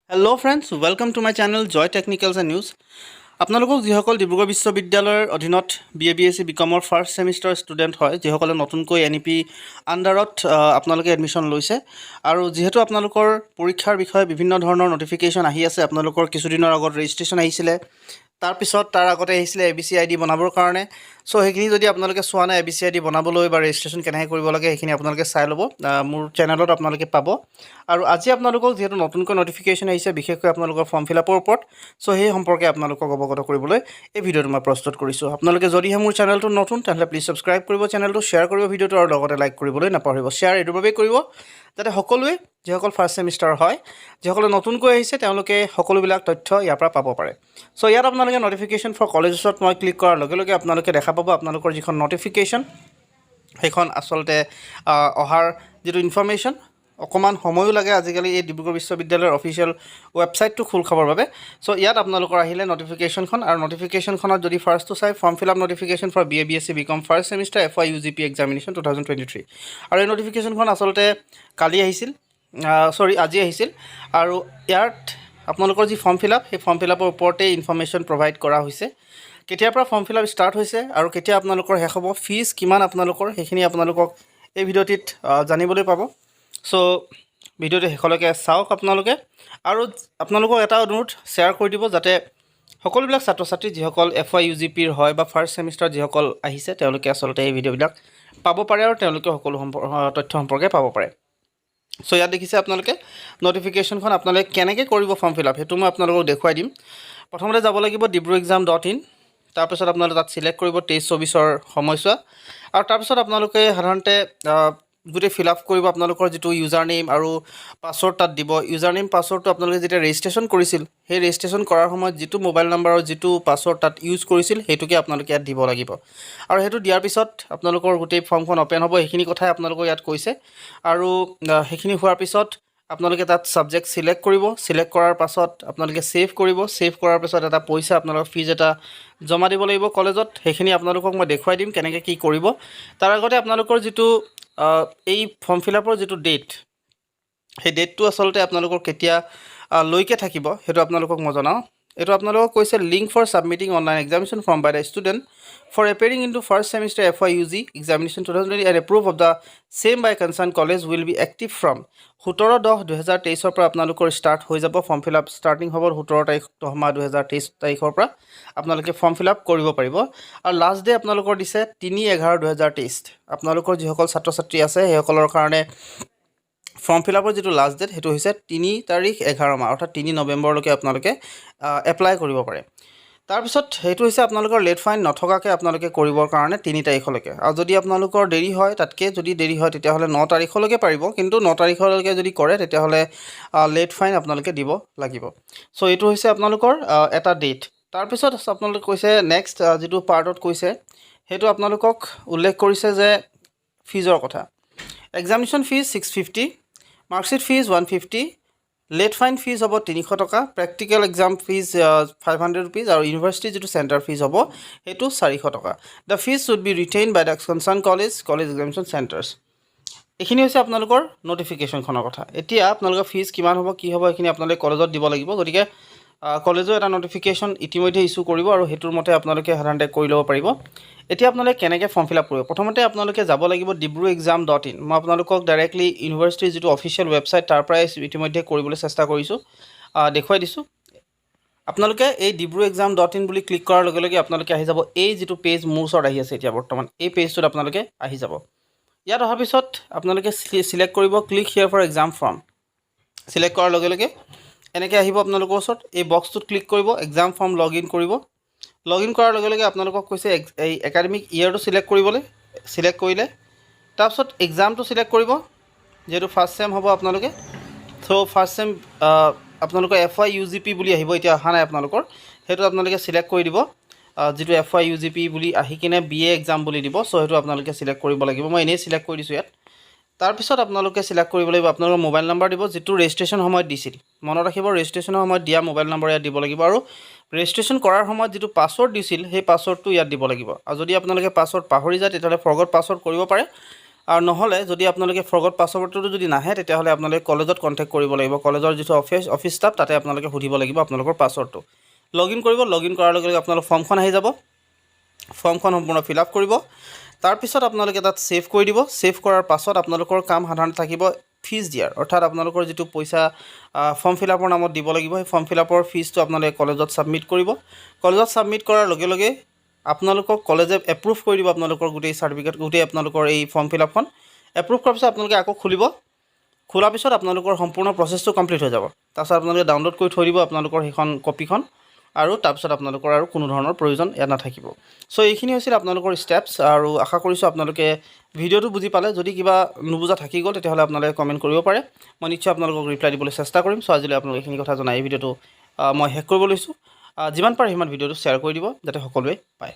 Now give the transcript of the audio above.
Hello friends, welcome to my channel Joy Technicals and News. আপোনালোকক যিসকল ডিব্ৰুগড় বিশ্ববিদ্যালয়ৰ অধীনত B.A B.Sc বিকমৰ first semester student হয় যিসকলে নতুনকৈ NEP আণ্ডাৰত আপোনালোকে এডমিশ্যন লৈছে আৰু যিহেতু আপোনালোকৰ পৰীক্ষাৰ বিষয়ে বিভিন্ন ধৰণৰ নটিফিকেশ্যন আহি আছে আপোনালোকৰ কিছুদিনৰ আগত ৰেজিষ্ট্ৰেশ্যন আহিছিলে তাৰপিছত তাৰ আগতে আহিছিলে ABC ID বনাবৰ কাৰণে সো সেইখিনি যদি আপোনালোকে চোৱা নাই ABC ID বনাবলৈ বা ৰেজিষ্ট্ৰেশ্যন কেনেকৈ কৰিব লাগে সেইখিনি আপোনালোকে চাই ল'ব মোৰ চেনেলত আপোনালোকে পাব আৰু আজি আপোনালোকক যেহেতু নতুনকৈ নটিফিকেশ্যন আহিছে বিশেষকৈ আপোনালোকৰ ফৰ্ম ফিলআপৰ ওপৰত সো সেই সম্পৰ্কে আপোনালোকক অৱগত কৰিবলৈ এই ভিডিঅ'টো মই প্ৰস্তুত কৰিছোঁ আপোনালোকে যদিহে মোৰ চেনেলটো নতুন তেন্তে প্লিজ সাবস্ক্ৰাইব কৰিব চেনেলটো শ্বেয়াৰ কৰিব ভিডিঅ'টো আৰু লগতে লাইক কৰিবলৈ নাপাহৰিব শ্বেয়াৰ এইটোৰ বাবে কৰিব যাতে সকলোৱে যিসকল ফাৰ্ষ্ট সেমিষ্টাৰ হয় যিসকলে নতুনকৈ আহিছে তেওঁলোকে সকলোবিলাক তথ্য ইয়াৰ পৰা পাব পাৰে সো ইয়াত আপোনালোকে নটিফিকেশ্যন ফৰ কলেজেছত মই ক্লিক কৰাৰ লগে লগে আপোনালোকে দেখা পাব আপোনালোকৰ যিখন নটিফিকেশ্যন সেইখন আচলতে অহাৰ যিটো ইনফৰমেশ্যন অকমান সময়ো লাগে আজিকালি এই ডিব্ৰুগড় বিশ্ববিদ্যালয়ৰ অফিচিয়েল ৱেবছাইটটো খোল খাবৰ বাবে সো ইয়াত আপোনালোকৰ আহিলে নটিফিকেশ্যনখন আৰু নটিফিকেশ্যনখনত যদি ফাৰ্ষ্টটো চাই form fill up notification for B.A B.Sc BCom first semester FYUGP examination 2023 আৰু এই নটিফিকেশ্যনখন আচলতে কালি আহিছিল আজি আহিছিল আৰু ইয়াত আপোনালোকৰ যি ফৰ্ম ফিলআপ সেই ফৰ্ম ফিলআপৰ ওপৰতে ইনফৰমেশ্যন প্ৰভাইড কৰা হৈছে কেতিয়াৰ পৰা ফৰ্ম ফিলআপ ষ্টাৰ্ট হৈছে আৰু কেতিয়া আপোনালোকৰ শেষ হ'ব ফিজ কিমান আপোনালোকৰ সেইখিনি আপোনালোকক এই ভিডিঅ'টিত জানিবলৈ পাব সো ভিডিঅ'টো শেষলৈকে চাওক আপোনালোকে আৰু আপোনালোকক এটা অনুৰোধ শ্বেয়াৰ কৰি দিব যাতে সকলোবিলাক ছাত্ৰ ছাত্ৰী যিসকল FYUGPৰ হয় বা ফাৰ্ষ্ট সেমিষ্টাৰ যিসকল আহিছে তেওঁলোকে আচলতে এই ভিডিঅ'বিলাক পাব পাৰে আৰু তেওঁলোকে সকলো তথ্য সম্পৰ্কে পাব পাৰে সো ইয়াত দেখিছে আপোনালোকে নটিফিকেশ্যনখন আপোনালোকে কেনেকৈ কৰিব ফৰ্ম ফিলআপ সেইটো মই আপোনালোকক দেখুৱাই দিম প্ৰথমতে যাব লাগিব dibrugarh.in তাৰপিছত আপোনালোকে তাত সিলেক্ট কৰিব 23-24ৰ সময়ছোৱা আৰু তাৰপিছত আপোনালোকে সাধাৰণতে গোটেই ফিলআপ কৰিব আপোনালোকৰ যিটো ইউজাৰ নেম আৰু পাছৱৰ্ড তাত দিব ইউজাৰ নেম পাছৱৰ্ডটো আপোনালোকে যেতিয়া ৰেজিষ্ট্ৰেশ্যন কৰিছিল সেই ৰেজিষ্ট্ৰেশ্যন কৰাৰ সময়ত যিটো মোবাইল নম্বৰ আৰু যিটো পাছৱৰ্ড তাত ইউজ কৰিছিল সেইটোকে আপোনালোকে ইয়াত দিব লাগিব আৰু সেইটো দিয়াৰ পিছত আপোনালোকৰ গোটেই ফৰ্মখন ওপেন হ'ব সেইখিনি কথাই আপোনালোকক ইয়াত কৈছে আৰু সেইখিনি হোৱাৰ পিছত আপোনালোকে তাত সাবজেক্ট সিলেক্ট কৰিব সিলেক্ট কৰাৰ পাছত আপোনালোকে সেভ কৰিব সেভ কৰাৰ পিছত এটা পইচা আপোনালোকৰ ফিজ এটা জমা দিব লাগিব কলেজত সেইখিনি আপোনালোকক মই দেখুৱাই দিম কেনেকৈ কি কৰিব তাৰ আগতে আপোনালোকৰ যিটো এই ফৰ্ম ফিলআপৰ যিটো ডেট সেই ডেটটো আচলতে আপোনালোকৰ কেতিয়া লৈকে থাকিব সেইটো আপোনালোকক মই জনাওঁ এইটো আপোনালোকক কৈছে link for submitting online examination from by the student for appearing in to first semester FYUG examination 2020 and approve of the same by concerned college will be active from 17/10/2023 পৰা আপোনালোকৰ ষ্টাৰ্ট হৈ যাব ফৰ্ম ফিলআপ ষ্টাৰ্টিং হ'ব 17 তাৰিখ 2023 তাৰিখৰ পৰা আপোনালোকে form fill up কৰিব পাৰিব আৰু লাষ্ট ডে আপোনালোকৰ দিছে 3/11/2023 আপোনালোকৰ যিসকল ছাত্ৰ ছাত্ৰী আছে সেইসকলৰ কাৰণে ফৰ্ম ফিলআপৰ যিটো লাষ্ট ডেট সেইটো হৈছে 3 তাৰিখ 11 মাহ অৰ্থাৎ 3 নৱেম্বৰলৈকে আপোনালোকে এপ্লাই কৰিব পাৰে তাৰপিছত সেইটো হৈছে আপোনালোকৰ লেট ফাইন নথকাকৈ আপোনালোকে কৰিবৰ কাৰণে 3 তাৰিখলৈকে আৰু যদি আপোনালোকৰ দেৰি হয় তাতকৈ যদি দেৰি হয় তেতিয়াহ'লে 9 তাৰিখলৈকে পাৰিব কিন্তু 9 তাৰিখলৈকে যদি কৰে তেতিয়াহ'লে লেট ফাইন আপোনালোকে দিব লাগিব সো এইটো হৈছে আপোনালোকৰ এটা ডেট তাৰপিছত আপোনালোকে কৈছে নেক্সট যিটো পাৰ্টত কৈছে সেইটো আপোনালোকক উল্লেখ কৰিছে যে ফিজৰ কথা examination fees 650 marksheet fees 150 late fine fees হ'ব 300 টকা প্ৰেক্টিকেল এক্সাম ফিজ 500 rupees আৰু ইউনিভাৰ্চিটি যিটো চেণ্টাৰ ফিজ হ'ব সেইটো 400 টকা the fees should be retained by the concern college examination centres এইখিনি হৈছে আপোনালোকৰ নটিফিকেশ্যনখনৰ কথা এতিয়া আপোনালোকৰ ফিজ কিমান হ'ব কি হ'ব এইখিনি আপোনালোকে কলেজত দিব লাগিব গতিকে কলেজৰ এটা নটিফিকেশ্যন ইতিমধ্যে ইছ্যু কৰিব আৰু সেইটোৰ মতে আপোনালোকে সাধাৰণতে কৰি ল'ব পাৰিব এতিয়া আপোনালোকে কেনেকৈ ফৰ্ম ফিলআপ কৰিব প্ৰথমতে আপোনালোকে যাব লাগিব dibrugarh.in মই আপোনালোকক ডাইৰেক্টলি ইউনিভাৰ্চিটিৰ যিটো অফিচিয়েল ৱেবছাইট তাৰ পৰাই ইতিমধ্যে কৰিবলৈ চেষ্টা কৰিছোঁ দেখুৱাই দিছোঁ আপোনালোকে এই dibrugarh.in বুলি ক্লিক কৰাৰ লগে লগে আপোনালোকে আহি যাব এই যিটো পেজ মোৰ ওচৰত আহি আছে এতিয়া বৰ্তমান এই পেজটোত আপোনালোকে আহি যাব ইয়াত অহাৰ পিছত আপোনালোকে সিলেক্ট কৰিব click here for exam form select কৰাৰ লগে লগে এনেকৈ আহিব আপোনালোকৰ ওচৰত এই বক্সটোত ক্লিক কৰিব এক্সাম ফৰ্ম লগ ইন কৰিব লগ ইন কৰাৰ লগে লগে আপোনালোকক কৈছে এই একাডেমিক ইয়েৰটো সিলেক্ট কৰিবলৈ সিলেক্ট কৰিলে তাৰপিছত এক্সামটো সিলেক্ট কৰিব যেহেতু ফাৰ্ষ্ট চেম হ'ব আপোনালোকে সো ফাৰ্ষ্ট চেম আপোনালোকৰ FYUGP বুলি আহিব এতিয়া অহা নাই আপোনালোকৰ সেইটো আপোনালোকে সিলেক্ট কৰি দিব যিটো FYUGP বুলি আহি কিনে BA এক্সাম বুলি দিব সো সেইটো আপোনালোকে সিলেক্ট কৰিব লাগিব মই এনেই সিলেক্ট কৰি দিছোঁ ইয়াত তাৰপিছত আপোনালোকে সিলেক্ট কৰিব লাগিব আপোনালোকৰ মোবাইল নম্বৰ দিব যিটো ৰেজিষ্ট্ৰেশ্যন সময়ত দিছিল মনত ৰাখিব ৰেজিষ্ট্ৰেশ্যনৰ সময়ত দিয়া মোবাইল নম্বৰ ইয়াত দিব লাগিব আৰু ৰেজিষ্ট্ৰেশ্যন কৰাৰ সময়ত যিটো পাছৱৰ্ড দিছিল সেই পাছৱৰ্ডটো ইয়াত দিব লাগিব আৰু যদি আপোনালোকে পাছৱৰ্ড পাহৰি যায় তেতিয়াহ'লে ফৰগট পাছৱৰ্ড কৰিব পাৰে আৰু নহ'লে যদি আপোনালোকে ফৰগট পাছৱৰ্ডটো যদি নাহে তেতিয়াহ'লে আপোনালোকে কলেজত কণ্টেক্ট কৰিব লাগিব কলেজৰ যিটো অফিচ ষ্টাফ তাতে আপোনালোকে সুধিব লাগিব আপোনালোকৰ পাছৱৰ্ডটো লগইন কৰিব লগইন কৰাৰ লগে লগে আপোনালোকৰ ফৰ্মখন আহি যাব ফৰ্মখন সম্পূৰ্ণ ফিল আপ কৰিব তাৰপিছত আপোনালোকে তাত ছেভ কৰি দিব ছেভ কৰাৰ পাছত আপোনালোকৰ কাম সাধাৰণতে থাকিব ফিজ দিয়াৰ অৰ্থাৎ আপোনালোকৰ যিটো পইচা ফৰ্ম ফিল আপৰ নামত দিব লাগিব সেই ফৰ্ম ফিল আপৰ ফিজটো আপোনালোকে কলেজত ছাবমিট কৰিব কলেজত ছাবমিট কৰাৰ লগে লগে আপোনালোকক কলেজে এপ্ৰুভ কৰি দিব আপোনালোকৰ গোটেই চাৰ্টিফিকেট গোটেই আপোনালোকৰ এই ফৰ্ম ফিল আপখন এপ্ৰুভ কৰাৰ পিছত আপোনালোকে আকৌ খুলিব খোলাৰ পিছত আপোনালোকৰ সম্পূৰ্ণ প্ৰচেছটো কমপ্লিট হৈ যাব তাৰপিছত আপোনালোকে ডাউনলোড কৰি থৈ দিব আপোনালোকৰ সেইখন কপিখন আৰু তাৰপিছত আপোনালোকৰ আৰু কোনো ধৰণৰ প্ৰয়োজন ইয়াত নাথাকিব চ' এইখিনি হৈছিল আপোনালোকৰ ষ্টেপছ আৰু আশা কৰিছোঁ আপোনালোকে ভিডিঅ'টো বুজি পালে যদি কিবা নুবুজা থাকি গ'ল তেতিয়াহ'লে আপোনালোকে কমেণ্ট কৰিব পাৰে মই নিশ্চয় আপোনালোকক ৰিপ্লাই দিবলৈ চেষ্টা কৰিম চ' আজিলৈ আপোনালোকে এইখিনি কথা জনাই এই ভিডিঅ'টো মই শেষ কৰিব লৈছোঁ যিমান পাৰে সিমান ভিডিঅ'টো শ্বেয়াৰ কৰি দিব যাতে সকলোৱে পায়